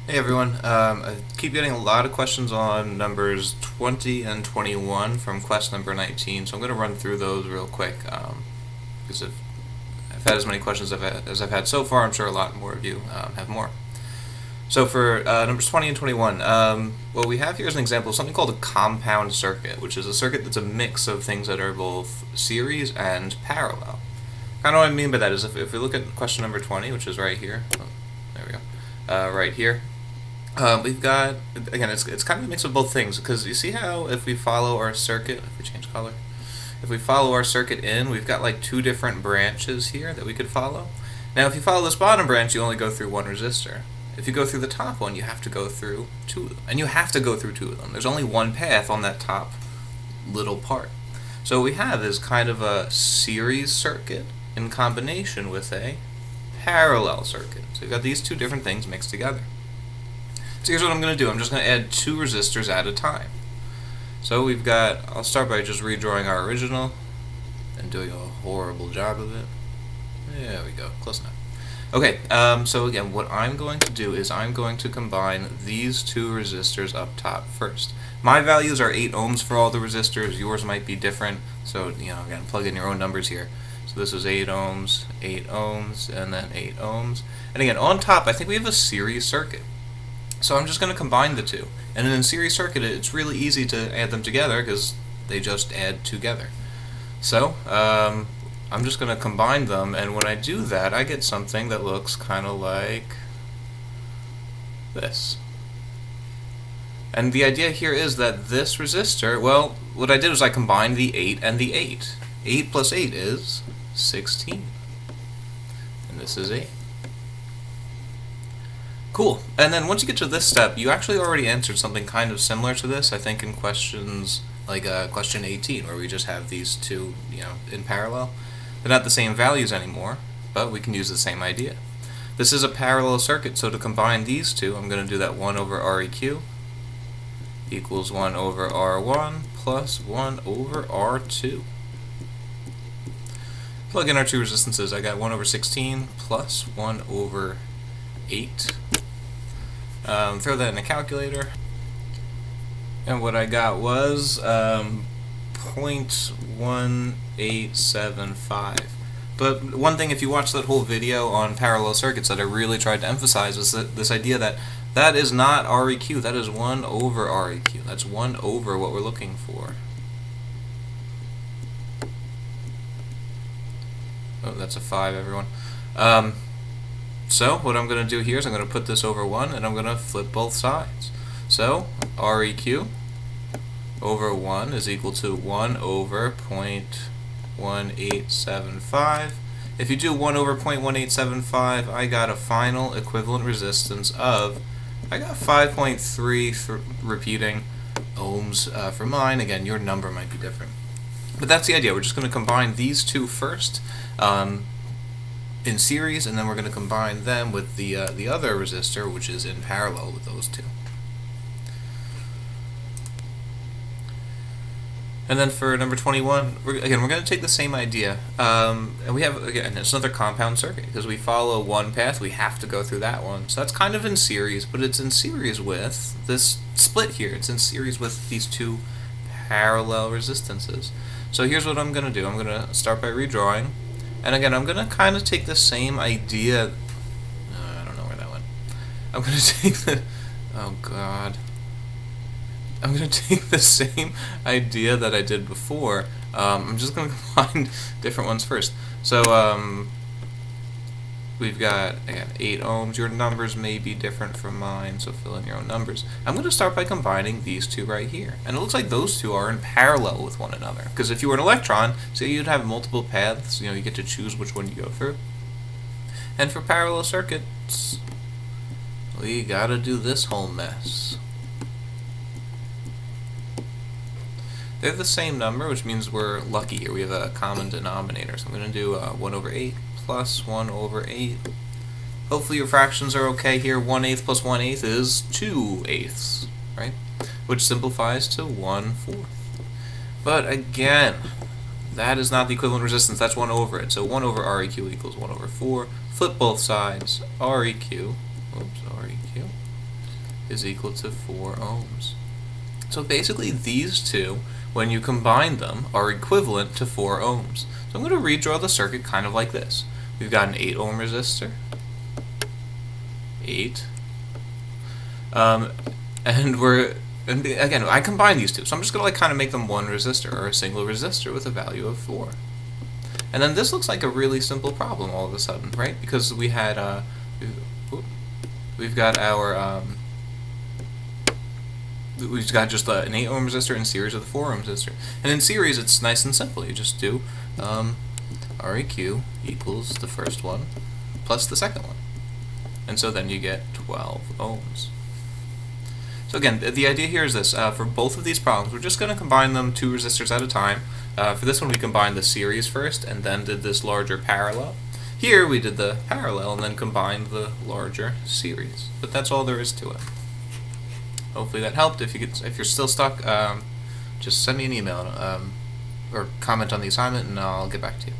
Hey everyone, I keep getting a lot of questions on numbers 20 and 21 from quest number 19, so I'm going to run through those real quick because I've had as many questions as I've had so far. I'm sure a lot more of you have more. So for numbers 20 and 21, what we have here is an example of something called a compound circuit, which is a circuit that's a mix of things that are both series and parallel. Kind of what I mean by that is if we look at question number 20, which is right here, oh, there we go, right here, we've got, again, it's kind of a mix of both things, because you see how if we follow our circuit, if we change color, if we follow our circuit in, we've got like two different branches here that we could follow. Now if you follow this bottom branch, you only go through one resistor. If you go through the top one, you have to go through two of them. And you have to go through two of them. There's only one path on that top little part. So what we have is kind of a series circuit in combination with a parallel circuit. So you've got these two different things mixed together. So here's what I'm going to do. I'm just going to add two resistors at a time. So we've got, I'll start by just redrawing our original and doing a horrible job of it. There we go, close enough. Okay, so again, what I'm going to do is I'm going to combine these two resistors up top first. My values are 8 ohms for all the resistors. Yours might be different, so again, plug in your own numbers here. So this is 8 ohms, and then 8 ohms. And again, on top, I think we have a series circuit. So I'm just going to combine the two. And in a series circuit, it's really easy to add them together because they just add together. So I'm just going to combine them, and when I do that, I get something that looks kind of like this. And the idea here is that this resistor, well, what I did was I combined the 8 and the 8. 8 plus 8 is 16. And this is 8. Cool. And then once you get to this step, you actually already answered something kind of similar to this, I think in questions like question 18, where we just have these two, in parallel. They're not the same values anymore, but we can use the same idea. This is a parallel circuit, so to combine these two, I'm going to do that 1 over Req equals 1 over R1 plus 1 over R2. Plug in our two resistances. I got 1 over 16 plus 1 over 8. Throw that in a calculator. And what I got was 0.1875. But one thing, if you watch that whole video on parallel circuits, that I really tried to emphasize was that this idea that is not Req, that is 1 over Req. That's 1 over what we're looking for. Oh, that's a 5, everyone. So what I'm going to do here is I'm going to put this over 1, and I'm going to flip both sides. So Req over 1 is equal to 1 over 0.1875. If you do 1 over 0.1875, I got a final equivalent resistance of, I got 5.3 for repeating ohms for mine. Again, your number might be different. But that's the idea. We're just going to combine these two first in series, and then we're going to combine them with the other resistor, which is in parallel with those two. And then for number 21, we're going to take the same idea, and we have, again, it's another compound circuit, because we follow one path, we have to go through that one. So that's kind of in series, but it's in series with this split here. It's in series with these two parallel resistances. So here's what I'm going to do. I'm going to start by redrawing, and again, I'm going to kind of take the same idea. I don't know where that went. I'm going to take the, oh god. I'm going to take the same idea that I did before. I'm just going to combine different ones first. So we've got, again, 8 ohms. Your numbers may be different from mine, so fill in your own numbers. I'm going to start by combining these two right here. And it looks like those two are in parallel with one another. Because if you were an electron, say you'd have multiple paths, you get to choose which one you go through. And for parallel circuits, we got to do this whole mess. They're the same number, which means we're lucky here. We have a common denominator. So I'm going to do 1 over 8 plus 1 over 8. Hopefully your fractions are okay here. 1/8 plus 1/8 is 2/8, right? Which simplifies to 1/4. But again, that is not the equivalent resistance. That's 1 over it. So 1 over Req equals 1 over 4. Flip both sides. Req. Oops, Req is equal to 4 ohms. So basically these two, when you combine them, are equivalent to 4 ohms. So I'm going to redraw the circuit kind of like this. We've got an 8 ohm resistor, 8, and again, I combine these two, so I'm just going to like kind of make them one resistor, or a single resistor with a value of 4. And then this looks like a really simple problem all of a sudden, right? Because we had, we've got our, we've got just an 8 ohm resistor in series with a 4 ohm resistor. And in series, it's nice and simple. You just do REQ equals the first one plus the second one. And so then you get 12 ohms. So again, the idea here is this. For both of these problems, we're just going to combine them 2 resistors at a time. For this one, we combined the series first and then did this larger parallel. Here, we did the parallel and then combined the larger series. But that's all there is to it. Hopefully that helped. If you're still stuck, just send me an email or comment on the assignment and I'll get back to you.